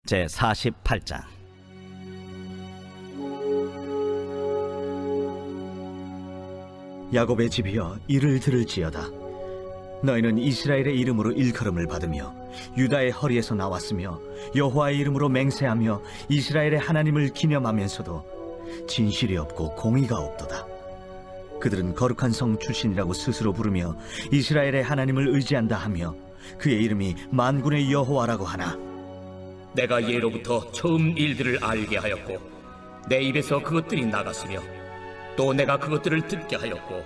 제48장. 야곱의 집이여 이를 들을지어다. 너희는 이스라엘의 이름으로 일컬음을 받으며 유다의 허리에서 나왔으며 여호와의 이름으로 맹세하며 이스라엘의 하나님을 기념하면서도 진실이 없고 공의가 없도다. 그들은 거룩한 성 출신이라고 스스로 부르며 이스라엘의 하나님을 의지한다 하며 그의 이름이 만군의 여호와라고 하나 내가 예로부터 처음 일들을 알게 하였고 내 입에서 그것들이 나갔으며 또 내가 그것들을 듣게 하였고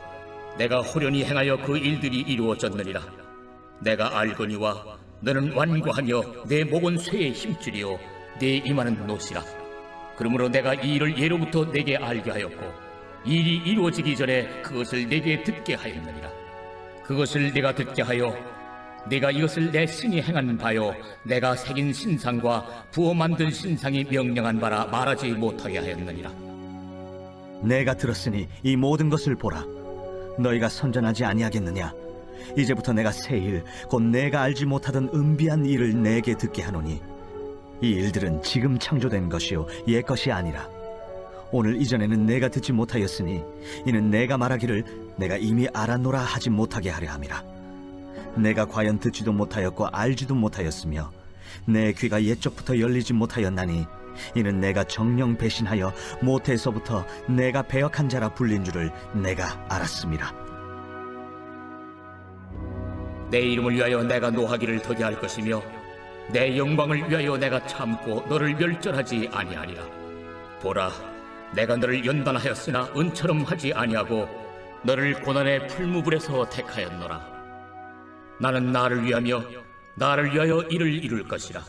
내가 호련히 행하여 그 일들이 이루어졌느니라. 내가 알거니와 너는 완고하며 내 목은 쇠에 힘줄이요 내 이마는 노시라. 그러므로 내가 이 일을 예로부터 내게 알게 하였고 일이 이루어지기 전에 그것을 내게 듣게 하였느니라. 그것을 내가 듣게 하여 내가 이것을 내 신이 행한 바요 내가 새긴 신상과 부어 만든 신상이 명령한 바라 말하지 못하게 하였느니라. 내가 들었으니 이 모든 것을 보라. 너희가 선전하지 아니하겠느냐? 이제부터 내가 새 일, 곧 내가 알지 못하던 은비한 일을 내게 듣게 하노니 이 일들은 지금 창조된 것이요 옛 것이 아니라 오늘 이전에는 내가 듣지 못하였으니 이는 내가 말하기를 내가 이미 알았노라 하지 못하게 하려 함이라. 내가 과연 듣지도 못하였고 알지도 못하였으며 내 귀가 옛적부터 열리지 못하였나니 이는 내가 정령 배신하여 모태에서부터 내가 배역한 자라 불린 줄을 내가 알았음이라. 내 이름을 위하여 내가 노하기를 더디 할 것이며 내 영광을 위하여 내가 참고 너를 멸절하지 아니하리라. 보라, 내가 너를 연단하였으나 은처럼 하지 아니하고 너를 고난의 풀무불에서 택하였노라. 나는 나를 위하며 나를 위하여 이를 이룰 것이라.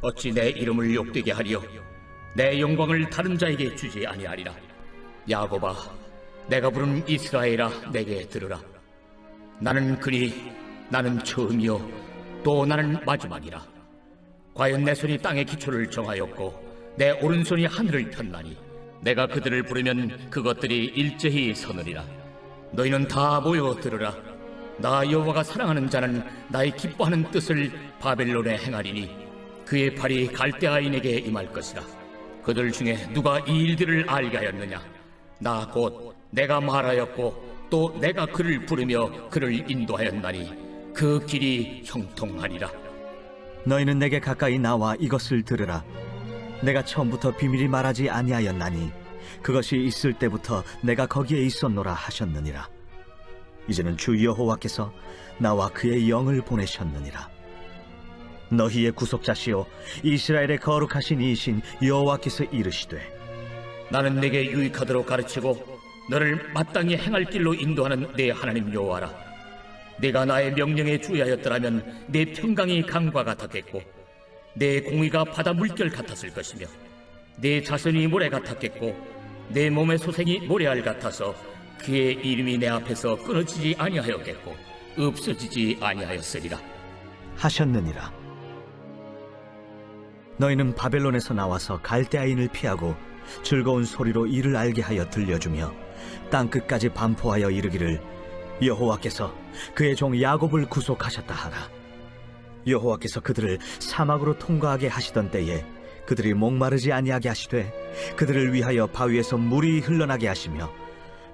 어찌 내 이름을 욕되게 하리요 내 영광을 다른 자에게 주지 아니하리라. 야곱아, 내가 부른 이스라엘아, 내게 들으라. 나는 그니 나는 처음이요 또 나는 마지막이라. 과연 내 손이 땅의 기초를 정하였고 내 오른손이 하늘을 폈나니 내가 그들을 부르면 그것들이 일제히 서느리라. 너희는 다 모여 들으라. 나 여호와가 사랑하는 자는 나의 기뻐하는 뜻을 바벨론에 행하리니 그의 팔이 갈대아인에게 임할 것이라. 그들 중에 누가 이 일들을 알게 하였느냐? 나 곧 내가 말하였고 또 내가 그를 부르며 그를 인도하였나니 그 길이 형통하리라. 너희는 내게 가까이 나와 이것을 들으라. 내가 처음부터 비밀이 말하지 아니하였나니 그것이 있을 때부터 내가 거기에 있었노라 하셨느니라. 이제는 주 여호와께서 나와 그의 영을 보내셨느니라. 너희의 구속자시요 이스라엘의 거룩하신 이이신 여호와께서 이르시되 나는 내게 유익하도록 가르치고 너를 마땅히 행할 길로 인도하는 내 하나님 여호와라. 네가 나의 명령에 주의하였더라면 내 평강이 강과 같았겠고 내 공의가 바다 물결 같았을 것이며 내 자손이 모래 같았겠고 내 몸의 소생이 모래알 같아서 그의 이름이 내 앞에서 끊어지지 아니하였겠고 없어지지 아니하였으리라 하셨느니라. 너희는 바벨론에서 나와서 갈대아인을 피하고 즐거운 소리로 이를 알게 하여 들려주며 땅끝까지 반포하여 이르기를 여호와께서 그의 종 야곱을 구속하셨다 하라. 여호와께서 그들을 사막으로 통과하게 하시던 때에 그들이 목마르지 아니하게 하시되 그들을 위하여 바위에서 물이 흘러나게 하시며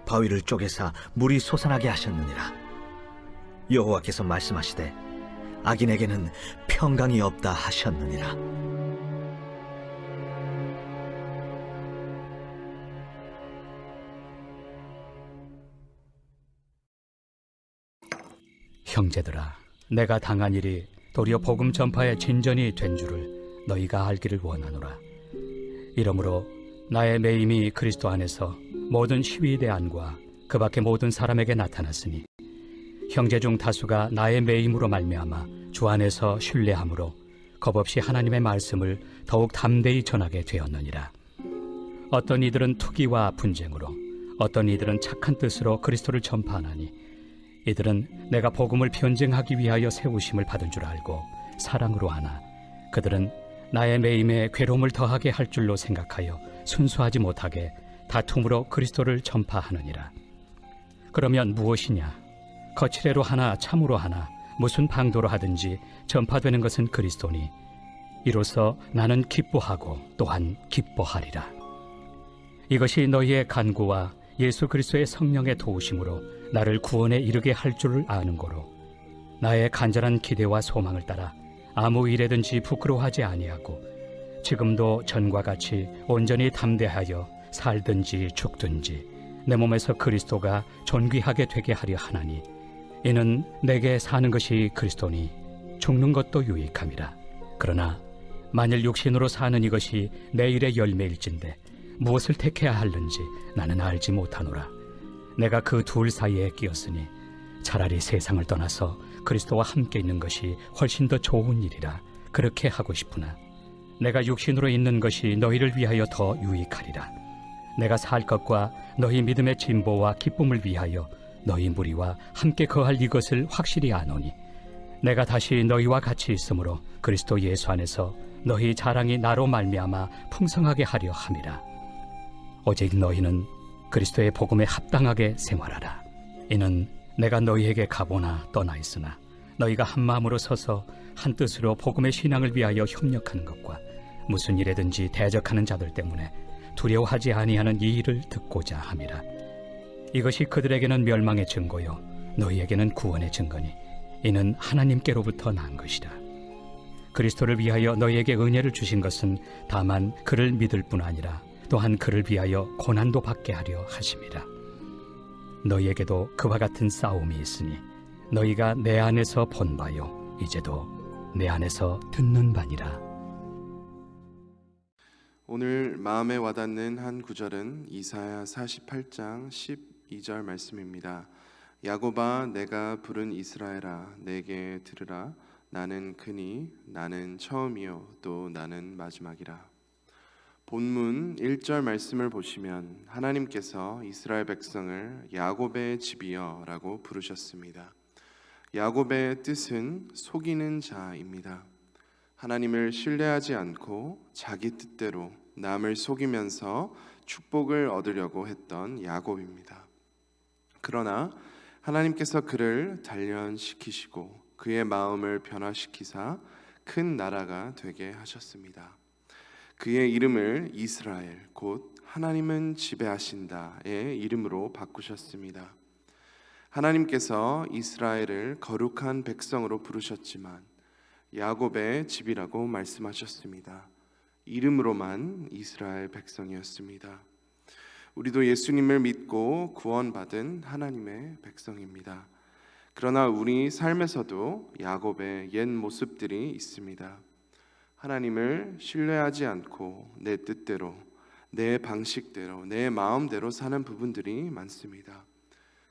바위를 쪼개사 물이 솟아나게 하셨느니라. 여호와께서 말씀하시되 악인에게는 평강이 없다 하셨느니라. 형제들아, 내가 당한 일이 도리어 복음 전파의 진전이 된 줄을 너희가 알기를 원하노라. 이러므로 나의 매임이 그리스도 안에서 모든 시위대안과 그 밖의 모든 사람에게 나타났으니 형제 중 다수가 나의 매임으로 말미암아 주 안에서 신뢰함으로 겁없이 하나님의 말씀을 더욱 담대히 전하게 되었느니라. 어떤 이들은 투기와 분쟁으로, 어떤 이들은 착한 뜻으로 그리스도를 전파하나니 이들은 내가 복음을 변증하기 위하여 세우심을 받은 줄 알고 사랑으로 하나 그들은 나의 매임에 괴로움을 더하게 할 줄로 생각하여 순수하지 못하게 다툼으로 그리스도를 전파하느니라. 그러면 무엇이냐? 거칠애로 하나 참으로 하나 무슨 방도로 하든지 전파되는 것은 그리스도니 이로써 나는 기뻐하고 또한 기뻐하리라. 이것이 너희의 간구와 예수 그리스도의 성령의 도우심으로 나를 구원에 이르게 할 줄을 아는 거로 나의 간절한 기대와 소망을 따라 아무 일에든지 부끄러워하지 아니하고 지금도 전과 같이 온전히 담대하여 살든지 죽든지 내 몸에서 그리스도가 존귀하게 되게 하려 하나니 이는 내게 사는 것이 그리스도니 죽는 것도 유익함이라. 그러나 만일 육신으로 사는 이것이 내일의 열매일진데 무엇을 택해야 할는지 나는 알지 못하노라. 내가 그 둘 사이에 끼었으니 차라리 세상을 떠나서 그리스도와 함께 있는 것이 훨씬 더 좋은 일이라 그렇게 하고 싶으나 내가 육신으로 있는 것이 너희를 위하여 더 유익하리라. 내가 살 것과 너희 믿음의 진보와 기쁨을 위하여 너희 무리와 함께 거할 이것을 확실히 아노니 내가 다시 너희와 같이 있으므로 그리스도 예수 안에서 너희 자랑이 나로 말미암아 풍성하게 하려 함이라. 오직 너희는 그리스도의 복음에 합당하게 생활하라. 이는 내가 너희에게 가보나 떠나 있으나 너희가 한 마음으로 서서 한 뜻으로 복음의 신앙을 위하여 협력하는 것과 무슨 일에든지 대적하는 자들 때문에 두려워하지 아니하는 이 일을 듣고자 함이라. 이것이 그들에게는 멸망의 증거요 너희에게는 구원의 증거니 이는 하나님께로부터 난 것이라. 그리스도를 위하여 너희에게 은혜를 주신 것은 다만 그를 믿을 뿐 아니라 또한 그를 위하여 고난도 받게 하려 하심이라. 너희에게도 그와 같은 싸움이 있으니 너희가 내 안에서 본 바요 이제도 내 안에서 듣는 바니라. 오늘 마음에 와닿는 한 구절은 이사야 48장 12절 말씀입니다. 야곱아 내가 부른 이스라엘아 내게 들으라. 나는 그니 나는 처음이요 또 나는 마지막이라. 본문 1절 말씀을 보시면 하나님께서 이스라엘 백성을 야곱의 집이여 라고 부르셨습니다. 야곱의 뜻은 속이는 자입니다. 하나님을 신뢰하지 않고 자기 뜻대로 남을 속이면서 축복을 얻으려고 했던 야곱입니다. 그러나 하나님께서 그를 단련시키시고 그의 마음을 변화시키사 큰 나라가 되게 하셨습니다. 그의 이름을 이스라엘 곧 하나님은 지배하신다의 이름으로 바꾸셨습니다. 하나님께서 이스라엘을 거룩한 백성으로 부르셨지만 야곱의 집이라고 말씀하셨습니다. 이름으로만 이스라엘 백성이었습니다. 우리도 예수님을 믿고 구원받은 하나님의 백성입니다. 그러나 우리 삶에서도 야곱의 옛 모습들이 있습니다. 하나님을 신뢰하지 않고 내 뜻대로, 내 방식대로, 내 마음대로 사는 부분들이 많습니다.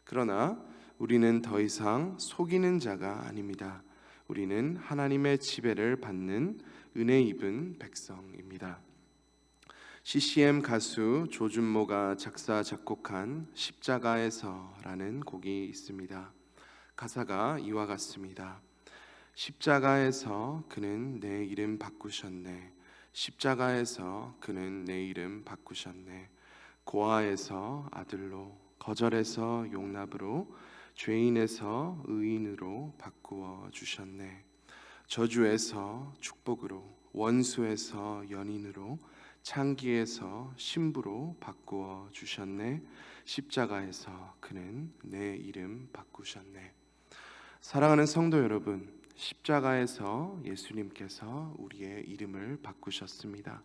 그러나 우리는 더 이상 속이는 자가 아닙니다. 우리는 하나님의 지배를 받는 은혜 입은 백성입니다. CCM 가수 조준모가 작사 작곡한 십자가에서라는 곡이 있습니다. 가사가 이와 같습니다. 십자가에서 그는 내 이름 바꾸셨네. 십자가에서 그는 내 이름 바꾸셨네. 고아에서 아들로, 거절에서 용납으로, 죄인에서 의인으로 바꾸어 주셨네. 저주에서 축복으로, 원수에서 연인으로, 창기에서 신부로 바꾸어 주셨네. 십자가에서 그는 내 이름 바꾸셨네. 사랑하는 성도 여러분, 십자가에서 예수님께서 우리의 이름을 바꾸셨습니다.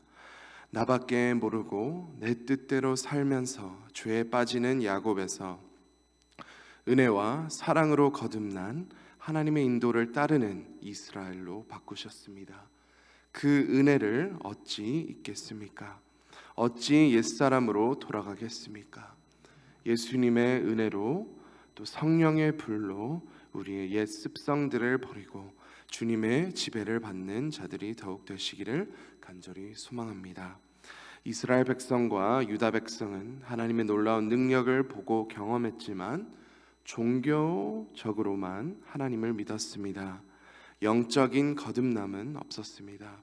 나밖에 모르고 내 뜻대로 살면서 죄에 빠지는 야곱에서 은혜와 사랑으로 거듭난 하나님의 인도를 따르는 이스라엘로 바꾸셨습니다. 그 은혜를 어찌 잊겠습니까? 어찌 옛사람으로 돌아가겠습니까? 예수님의 은혜로 또 성령의 불로 우리의 옛 습성들을 버리고 주님의 지배를 받는 자들이 더욱 되시기를 간절히 소망합니다. 이스라엘 백성과 유다 백성은 하나님의 놀라운 능력을 보고 경험했지만 종교적으로만 하나님을 믿었습니다. 영적인 거듭남은 없었습니다.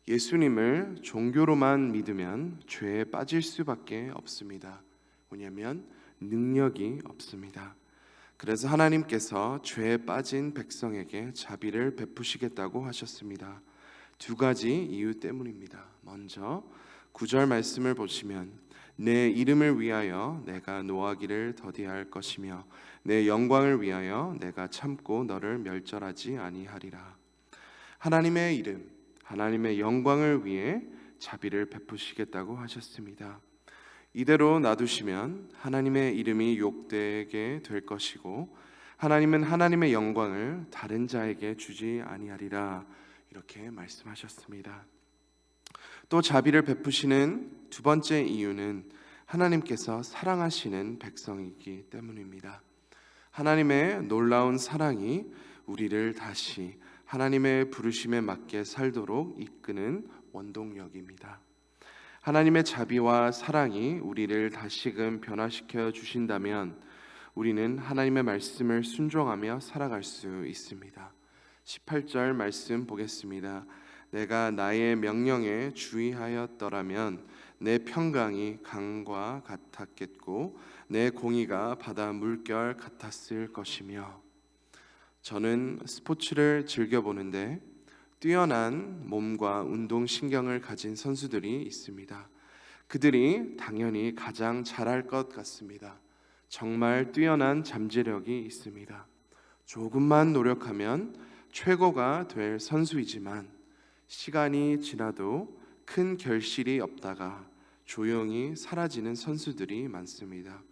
예수님을 종교로만 믿으면 죄에 빠질 수밖에 없습니다. 왜냐하면 능력이 없습니다. 그래서 하나님께서 죄에 빠진 백성에게 자비를 베푸시겠다고 하셨습니다. 두 가지 이유 때문입니다. 먼저 9절 말씀을 보시면 내 이름을 위하여 내가 노하기를 더디할 것이며 내 영광을 위하여 내가 참고 너를 멸절하지 아니하리라. 하나님의 이름, 하나님의 영광을 위해 자비를 베푸시겠다고 하셨습니다. 이대로 놔두시면 하나님의 이름이 욕되게 될 것이고 하나님은 하나님의 영광을 다른 자에게 주지 아니하리라, 이렇게 말씀하셨습니다. 또 자비를 베푸시는 두 번째 이유는 하나님께서 사랑하시는 백성이기 때문입니다. 하나님의 놀라운 사랑이 우리를 다시 하나님의 부르심에 맞게 살도록 이끄는 원동력입니다. 하나님의 자비와 사랑이 우리를 다시금 변화시켜 주신다면 우리는 하나님의 말씀을 순종하며 살아갈 수 있습니다. 18절 말씀 보겠습니다. 내가 나의 명령에 주의하였더라면 내 평강이 강과 같았겠고 내 공의가 바다 물결 같았을 것이며. 저는 스포츠를 즐겨보는데 뛰어난 몸과 운동신경을 가진 선수들이 있습니다. 그들이 당연히 가장 잘할 것 같습니다. 정말 뛰어난 잠재력이 있습니다. 조금만 노력하면 최고가 될 선수이지만 시간이 지나도 큰 결실이 없다가 조용히 사라지는 선수들이 많습니다.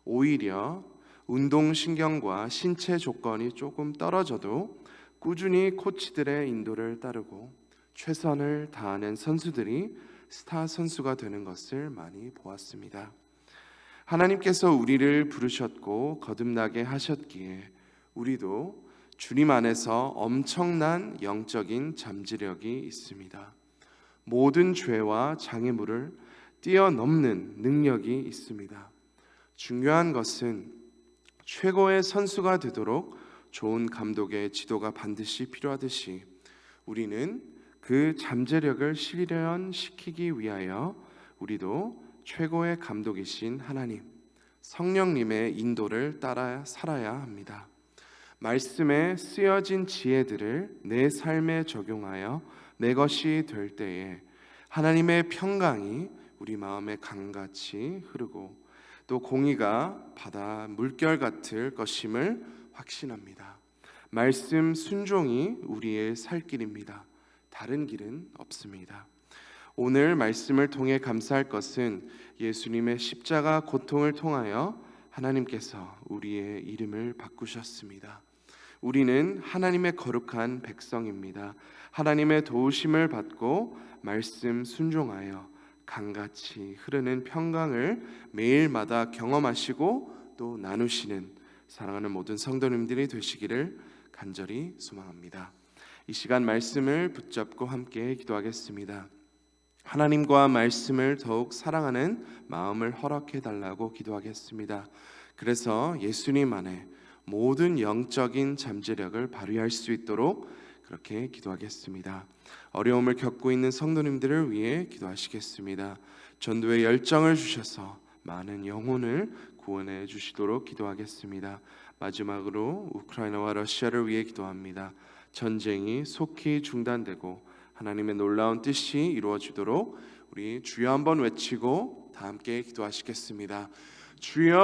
오히려 운동신경과 신체 조건이 조금 떨어져도 꾸준히 코치들의 인도를 따르고 최선을 다하는 선수들이 스타 선수가 되는 것을 많이 보았습니다. 하나님께서 우리를 부르셨고 거듭나게 하셨기에 우리도 주님 안에서 엄청난 영적인 잠재력이 있습니다. 모든 죄와 장애물을 뛰어넘는 능력이 있습니다. 중요한 것은 최고의 선수가 되도록 좋은 감독의 지도가 반드시 필요하듯이 우리는 그 잠재력을 실현시키기 위하여 우리도 최고의 감독이신 하나님, 성령님의 인도를 따라 살아야 합니다. 말씀에 쓰여진 지혜들을 내 삶에 적용하여 내 것이 될 때에 하나님의 평강이 우리 마음에 강같이 흐르고 또 공의가 바다 물결 같을 것임을 확신합니다. 말씀 순종이 우리의 살 길입니다. 다른 길은 없습니다. 오늘 말씀을 통해 감사할 것은 예수님의 십자가 고통을 통하여 하나님께서 우리의 이름을 바꾸셨습니다. 우리는 하나님의 거룩한 백성입니다. 하나님의 도우심을 받고 말씀 순종하여 강같이 흐르는 평강을 매일마다 경험하시고 또 나누시는 사랑하는 모든 성도님들이 되시기를 간절히 소망합니다. 이 시간 말씀을 붙잡고 함께 기도하겠습니다. 하나님과 말씀을 더욱 사랑하는 마음을 허락해 달라고 기도하겠습니다. 그래서 예수님 안에 모든 영적인 잠재력을 발휘할 수 있도록 그렇게 기도하겠습니다. 어려움을 겪고 있는 성도님들을 위해 기도하시겠습니다. 전도의 열정을 주셔서 많은 영혼을 구원해 주시도록 기도하겠습니다. 마지막으로 우크라이나와 러시아를 위해 기도합니다. 전쟁이 속히 중단되고 하나님의 놀라운 뜻이 이루어지도록 우리 주여 한번 외치고 다 함께 기도하시겠습니다. 주여,